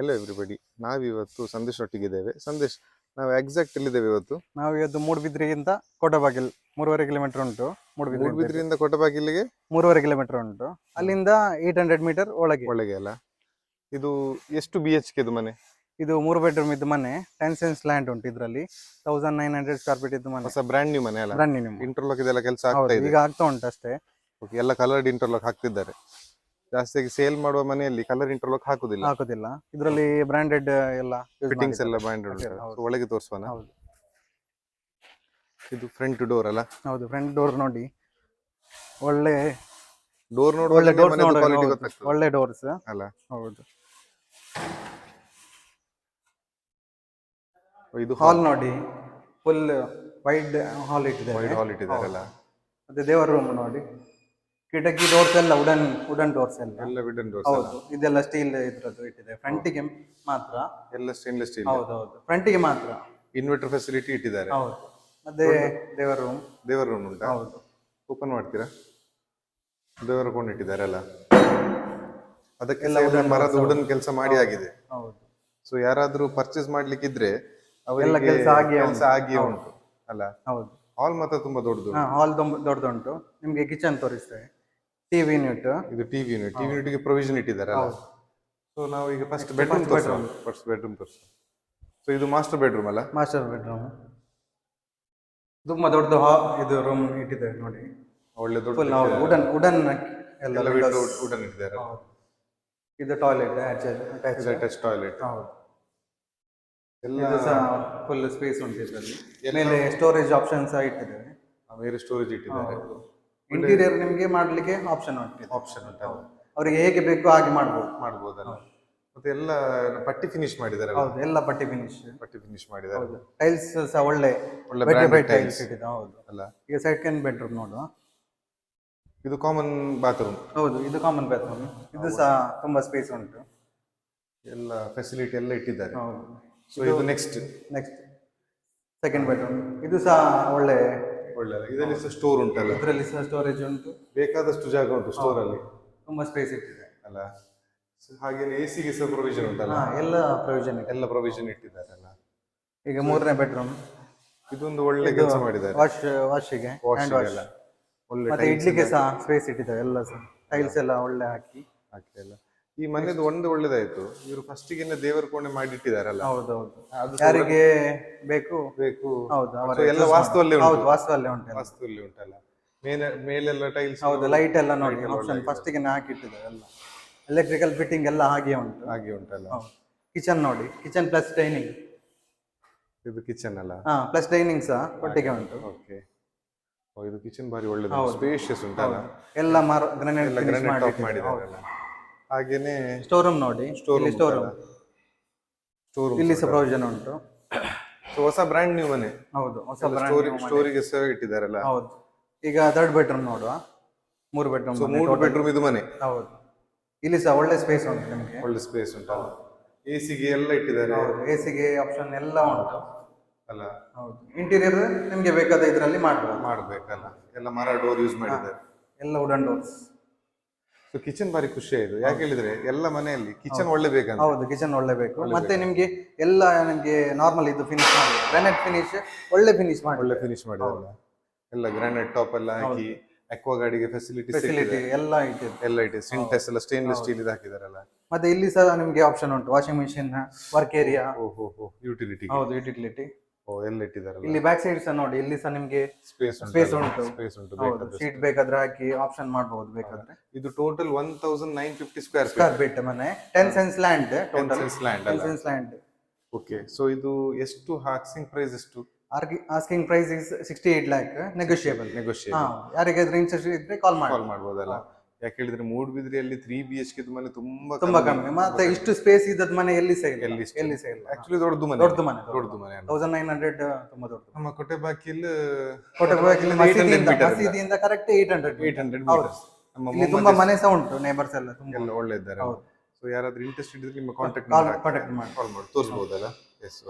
Hello everybody, ನಾವಿವತ್ತು ಸಂದೇಶ್ ಒಟ್ಟಿಗಿದ್ದೇವೆ. ಸಂದೇಶ್, ನಾವು exact ಎಲ್ಲಿದ್ದೇವೆ ಇವತ್ತು? ನಾವು ಇವತ್ತು ಮೂಡುಬಿದ್ರಿಗಿಂತ ಕೋಟಬಾಗಿಲ್ 3.5 ಕಿಲೋಮೀಟರ್ ಉಂಟು. ಮೂಡುಬಿದ್ರಿಯಿಂದ ಕೋಟಬಾಗಿಲಿಗೆ 3.5 ಕಿಲೋಮೀಟರ್ ಉಂಟು. ಅಲ್ಲಿಂದ 800 ಮೀಟರ್ ಒಳಗೆ ಅಲ್ಲ. ಇದು ಎಷ್ಟು BHK ಇದು ಮನೆ? ಇದು 3 ಬೆಡ್ರೂಮ್ ಇದ್ದು ಮನೆ. 10 ಸೆನ್ಸ್ ಲ್ಯಾಂಡ್ ಉಂಟು. ಇದರಲ್ಲಿ 1900 ಸ್ಕ್ವೇರ್ ಫೀಟ್ ಇದ್ದು ಮನೆ. ಹೊಸ ಬ್ರ್ಯಾಂಡ್ ನ್ಯೂ ಮನೆ ಅಲ್ಲ? Brand new. ಇಂಟರ್ಲಾಕ್ ಇದೆಲ್ಲ ಕೆಲಸ ಆಗ್ತಾ ಇದೆ? ಈಗ ಆಗ್ತಾ ಉಂಟು ಅಷ್ಟೇ. ಓಕೆ, ಎಲ್ಲ ಕಲರ್ಡ್ ಇಂಟರ್ಲಾಕ್ ಹಾಕ್ತಿದ್ದಾರೆ. ಜಾಸ್ತಿಯಾಗಿ ಸೇಲ್ ಮಾಡುವ ಮನೆಯಲ್ಲಿ ಕಲರ್ ಇಂಟರ್ಲಾಕ್ ಹಾಕುದಿಲ್ಲ. ಇದರಲ್ಲಿ ಬ್ರಾಂಡೆಡ್ ಎಲ್ಲ ಫಿಟ್ಟಿಂಗ್ಸ್ ಎಲ್ಲ ಬ್ರಾಂಡೆಡ್. ಒಳಗೆ ತೋರಿಸೋಣ. ಇದು ಫ್ರಂಟ್ ಡೋರ್ ಅಲ್ಲ? ಹೌದು, ಫ್ರಂಟ್ ಡೋರ್ ನೋಡಿ. ಒಳ್ಳೆ ಡೋರ್ ನೋಡಿ, ಒಳ್ಳೆ ಡೋರ್ಸ್ ಅಲ್ಲ? ಹೌದು. ಇದು ಹಾಲ್ ನೋಡಿ, ಫುಲ್ ವೈಡ್ ಹಾಲ್ ಇಟ್ಟಿದ್ದಾರೆ. ಮತ್ತೆ ದೇವರ ರೂಮ್ ನೋಡಿ. ಕಿಟಕಿ ಡೋರ್ಸ್ ಎಲ್ಲ ವುಡನ್ ಡೋರ್ಸ್ ಎಲ್ಲ ವುಡನ್ ಡೋರ್ಸ್. ಹೌದು, ಇದೆಲ್ಲ ಸ್ಟೀಲ್ ಇದ್ರದ್ದು ಇಟ್ಟಿದೆ. ಫ್ರಂಟಿಗೆ ಮಾತ್ರ ಎಲ್ಲ ಸ್ಟೇನ್ಲೆಸ್ ಸ್ಟೀಲ್. ಹೌದು, ಫ್ರಂಟಿಗೆ ಮಾತ್ರ. ಇನ್ವರ್ಟರ್ ಫೆಸಿಲಿಟಿ ಇಟ್ಟಿದ್ದಾರೆ. ಹೌದು. ಮತ್ತೆ ದೇವರ ರೂಮ್ ಉಂಟಾ? ಹೌದು. ಓಪನ್ ಮಾಡ್ತೀರಾ? ದೇವರ ಕೊಂಡು ಇಟ್ಟಿದ್ದಾರೆ ಅಲ್ಲ? ಅದಕ್ಕೆಲ್ಲ ಮರದ ವುಡನ್ ಕೆಲಸ ಮಾಡಿ ಆಗಿದೆ. ಹೌದು. ಸೊ ಯಾರಾದ್ರೂ ಪರ್ಚೇಸ್ ಮಾಡ್ಲಿಕ್ಕಿದ್ರೆ ಎಲ್ಲ ಕೆಲಸ ಆಗಿಯೇ ಉಂಟು ಅಲ್ಲ? ಹೌದು. ಹಾಲ್ ಮಾತ್ರ ತುಂಬಾ ದೊಡ್ಡದು. ಹಾಲ್ ದೊಡ್ಡದುಂಟು. ನಿಮ್ಗೆ ಕಿಚನ್ ತೋರಿಸ್ತೇವೆ. TV unit. ಇದು ಟಿವಿ ಯೂನಿಟ್ ಗೆ ಪ್ರೊವಿಷನ್ ಇಟ್ಟಿದ್ದಾರೆ ಅಲ್ಲ? ಸೊ ನಾವು ಈಗ ಫಸ್ಟ್ ಬೆಡ್ರೂಮ್ ತೋರಿಸೋಣ. ಸೊ ಇದು ಮಾಸ್ಟರ್ ಬೆಡ್ರೂಮ್ ಅಲ್ಲ? ಮಾಸ್ಟರ್ ಬೆಡ್ರೂಮ್ ತುಂಬಾ ದೊಡ್ಡ ಇದು ರೂಮ್ ಇಟ್ಟಿದ್ದಾರೆ ನೋಡಿ. ಒಳ್ಳೆ ದೊಡ್ಡ ವುಡನ್ ಎಲ್ಲ ವುಡನ್ ಇಟ್ಟಿದ್ದಾರೆ. ಇದು ಟಾಯ್ಲೆಟ್, ಅಟ್ಯಾಚ್ ಟಾಯ್ಲೆಟ್. ಹೌದು. ಎಲ್ಲ ಫುಲ್ ಸ್ಪೇಸ್ ಉಂಟು. ಇದರಲ್ಲಿ ಮೇಲೆ ಸ್ಟೋರೇಜ್ ಆಪ್ಷನ್ ಸಹ ಇಟ್ಟಿದ್ದೇವೆ. ಬೇರೆ ಸ್ಟೋರೇಜ್ ಇಟ್ಟಿದ್ದಾರೆ. ಇಂಟೀರಿಯರ್ ನಿಮಗೆ ಮಾಡ್ಲಿಕ್ಕೆ ಆಪ್ಷನ್ ಉಂಟು. ಅವರಿಗೆ ಹೇಗೆ ಬೇಕು ಹಾಗೆ ಮಾಡ್ಬೋದಲ್ಲ? ಮತ್ತೆ ಎಲ್ಲ ಪಟ್ಟಿ ಫಿನಿಶ್ ಮಾಡಿದ್ದಾರೆ. ಹೌದು, ಎಲ್ಲ ಪಟ್ಟಿ ಫಿನಿಶ್ ಮಾಡಿದ್ದಾರೆ. ಟೈಲ್ಸ್ ಸಹ ಒಳ್ಳೆ ಟೈಲ್ಸ್ ಇಟ್ಟಿದೆ. ಹೌದು ಅಲ್ಲ? ಈಗ ಸೆಕೆಂಡ್ ಬೆಡ್ರೂಮ್ ನೋಡುವ. ಇದು ಕಾಮನ್ ಬಾತ್ರೂಮ್. ಹೌದು, ಇದು ಕಾಮನ್ ಬಾತ್ರೂಮ್. ಇದು ಸಹ ತುಂಬಾ ಸ್ಪೇಸ್ ಉಂಟು. ಎಲ್ಲ ಫೆಸಿಲಿಟಿ ಎಲ್ಲ ಇಟ್ಟಿದ್ದಾರೆ. ಹೌದು. ಸೊ ಇದು ನೆಕ್ಸ್ಟ್ ಸೆಕೆಂಡ್ ಬೆಡ್ರೂಮ್. ಇದು ಸಹ ಒಳ್ಳೆ. ಇದರಲ್ಲಿ ಸಹ ಸ್ಟೋರ್ ಉಂಟಲ್ಲ? ಇದರಲ್ಲಿ ಸಹ ಸ್ಟೋರೇಜ್ ಉಂಟು. ಬೇಕಾದಷ್ಟು ಜಾಗ ಉಂಟು ಸ್ಟೋರ್ ಅಲ್ಲಿ. ತುಂಬಾ ಸ್ಪೇಸ್ ಇಟ್ಟಿದೆ ಅಲ್ಲ? ಹಾಗೆ ಎಸಿಗೆ ಸಹ ಪ್ರೊವಿಷನ್ ಉಂಟಲ್ಲ? ಎಲ್ಲ ಪ್ರೊವಿಷನ್ ಇಟ್ಟಿದ್ದಾರೆ ಅಲ್ಲ? ಈಗ ಮೂರನೇ ಬೆಡ್ರೂಮ್. ಇದೊಂದು ಒಳ್ಳೆ ಕೆಲಸ ಮಾಡಿದ್ದಾರೆ. ವಾಶಿಗೆ ಒಳ್ಳೆ ಮತ್ತೆ ಇಡ್ಲಿಕ್ಕೆ ಸಹ ಸ್ಪೇಸ್ ಇಟ್ಟಿದ್ದಾರೆ. ಎಲ್ಲ ಸಹ ಟೈಲ್ಸ್ ಎಲ್ಲ ಒಳ್ಳೆ ಹಾಕಿ ಎಲ್ಲ. ಈ ಮನೆದು ಒಂದು ಒಳ್ಳೇದಾಯ್ತು, ಇವರು ಫಸ್ಟ್ ಗೆ ದೇವರ ಕೋಣೆ ಮಾಡಿ ಇಟ್ಟಿದಾರಲ್ಲ? ಹೌದೌದು. ಯಾರಿಗೆ ಬೇಕು. ಹೌದು, ಎಲ್ಲ ವಾಸ್ತುವಲ್ಲೇ ಉಂಟಲ್ಲ? ಮೇಲೆಲ್ಲ ಟೈಲ್ಸ್. ಹೌದು, ಲೈಟ್ ಎಲ್ಲ ನೋಡಿ ಆಪ್ಷನ್ ಫಸ್ಟ್ ಗೆ ಹಾಕಿ ಇಟ್ಟಿದ್ದಾರೆ. ಎಲ್ಲ ಎಲೆಕ್ಟ್ರಿಕಲ್ ಫಿಟ್ಟಿಂಗ್ ಎಲ್ಲ ಹಾಗೆ ಉಂಟಲ್ಲ? ಕಿಚನ್ ನೋಡಿ, ಕಿಚನ್ ಪ್ಲಸ್ ಡೈನಿಂಗ್. ಇದು ಕಿಚನ್ ಅಲ್ಲ? ಪ್ಲಸ್ ಡೈನಿಂಗ್ ಸಹ ಒಟ್ಟಿಗೆ ಉಂಟು. ಓಕೆ. ಇದು ಕಿಚನ್ ಬಾರಿ ಒಳ್ಳೆದು, ಸ್ಪೇಷಿಯಸ್ ಉಂಟಲ್ಲ? ಎಲ್ಲ ಗ್ರಾನೈಟ್ ಟಾಪ್ ಮಾಡಿದಾರಲ್ಲ? ಹಾಗೇನೆ ಸ್ಟೋರ್ ರೂಮ್ ನೋಡಿ. ಸ್ಟೋರ್ ಇಲ್ಲಿ ಸಹ ಪ್ರೊವಿಷನ್ ಉಂಟು. ಹೊಸ ಬ್ರ್ಯಾಂಡ್ ನ್ಯೂ ಮನೆ. ಹೌದು, ಹೊಸ ಸ್ಟೋರಿಗೆ ಸಹ ಇಟ್ಟಿದ್ದಾರಲ್ಲ? ಹೌದು. ಈಗ ಥರ್ಡ್ ಬೆಡ್ರೂಮ್ ನೋಡುವ. 3 ಬೆಡ್ರೂಮ್. 3 ಬೆಡ್ರೂಮ್ ಇದು ಮನೆ. ಹೌದು. ಇಲ್ಲಿ ಸಹ ಒಳ್ಳೆ ಸ್ಪೇಸ್ ಉಂಟು. ನಿಮಗೆ ಒಳ್ಳೆ ಸ್ಪೇಸ್ ಉಂಟಲ್ಲ? ಎಸಿಗೆ ಎಲ್ಲ ಇಟ್ಟಿದ್ದಾರೆ. ಎಸಿಗೆ ಆಪ್ಷನ್ ಎಲ್ಲ ಉಂಟು ಅಲ್ಲ? ಹೌದು. ಇಂಟೀರಿಯರ್ ನಿಮ್ಗೆ ಬೇಕಾದ ಇದರಲ್ಲಿ ಮಾಡ್ಬೇಕಲ್ಲ? ಎಲ್ಲ ಮರ ಡೋರ್ ಯೂಸ್ ಮಾಡಿದ್ದಾರೆ. ಎಲ್ಲ ವುಡನ್ ಡೋರ್ಸ್. ಸೊ ಕಿಚನ್ ಬಾರಿ ಖುಷಿ ಆಯ್ತು. ಯಾಕೆ ಹೇಳಿದ್ರೆ ಎಲ್ಲ ಮನೆಯಲ್ಲಿ ಕಿಚನ್ ಒಳ್ಳೆ ಬೇಕಂತ. ಹೌದು, ಕಿಚನ್ ಒಳ್ಳೆ ಬೇಕು. ಮತ್ತೆ ನಿಮ್ಗೆ ಎಲ್ಲ ನಿಮ್ಗೆ ನಾರ್ಮಲ್ ಇದು ಫಿನಿಶ್ ಮಾಡಿ, ಗ್ರಾನೈಟ್ ಫಿನಿಶ್ ಒಳ್ಳೆ ಫಿನಿಶ್ ಮಾಡಿದಾರಲ್ಲ? ಎಲ್ಲ ಗ್ರಾನೈಟ್ ಟಾಪ್ ಎಲ್ಲ ಹಾಕಿ ಅಕ್ವಾ ಗಾಡಿಗೆ ಫೆಸಿಲಿಟಿ ಎಲ್ಲ ಇಟ್ಟಿದೆ. ಸಿಂಟೆಕ್ಸ್ ಎಲ್ಲ ಸ್ಟೇನ್ಲೆಸ್ ಸ್ಟೀಲ್ ಇದು ಹಾಕಿದಾರಲ್ಲ? ಮತ್ತೆ ಇಲ್ಲಿ ಸಹ ನಿಮ್ಗೆ ಆಪ್ಷನ್ ಉಂಟು. Washing machine, work area. Utility. ಹೌದು, ಯುಟಿಲಿಟಿ ಎಲ್ಲ ಇಟ್ಟಿದಾರಲ್ಲ? ಇಲ್ಲಿ ಬ್ಯಾಕ್ ಸೈಡ್ ಸಹ ನೋಡಿ, ಇಲ್ಲಿ ಸಹ ನಿಮ್ಗೆ ಸ್ಪೇಸ್ ಉಂಟು. ಸೀಟ್ ಬೇಕಾದ್ರೆ ಹಾಕಿ ಆಪ್ಷನ್ ಮಾಡಬಹುದು ಬೇಕಾದ್ರೆ. ಇದು ಟೋಟಲ್ 1950 ಸ್ಕ್ವೇರ್ ಫೀಟ್ ಮನೆ. 10 cents land. 10 cents land. Okay. So ಇದು ಎಷ್ಟು ಆಸ್ಕಿಂಗ್ ಪ್ರೈಸ್? ಎಷ್ಟು asking price is 68 lakh. Negotiable. ಯಾರಿಗಾದ್ರೂ ಇಂಟ್ರೆಸ್ಟ್ ಇದ್ರೆ ಕಾಲ್ ಮಾಡಬಹುದಲ್ಲ? ಯಾಕೆ ಹೇಳಿದ್ರೆ ಮೂಡುಬಿದ್ರಿಯಲ್ಲಿ 3 BHK ಮನೆ ತುಂಬಾ ಕಮ್ಮಿ. ಮತ್ತೆ ಇಷ್ಟು ಸ್ಪೇಸ್ ಇದ್ದದ ಮನೆ ಎಲ್ಲಿ ಸಹ ಇಲ್ಲ. ಆಕ್ಚುಲಿ ದೊಡ್ಡ ಮನೆ. 1900 ತುಂಬಾ ದೊಡ್ಡ. ನಮ್ಮ ಕೋಟೆಬಾಗಿಲ್ ಮಸೀದಿಯಿಂದ ಕರೆಕ್ಟ್ 800 ಮೀಟರ್ಸ್. ಇಲ್ಲಿ ತುಂಬಾ ಮನೆ ಸಹ ಉಂಟು. ನೇಬರ್ಸ್ ಎಲ್ಲ ತುಂಬಾ ಒಳ್ಳೆ ಇದ್ದಾರೆ. ಸೊ ಯಾರಾದ್ರೂ ಇಂಟ್ರೆಸ್ಟ್ ಇದ್ರೆ ನಿಮ್ಮ ಕಾಂಟ್ಯಾಕ್ಟ್ ಮಾಡಿ ತೋರಿಸಬಹುದಲ್ಲ? ಎಸ್.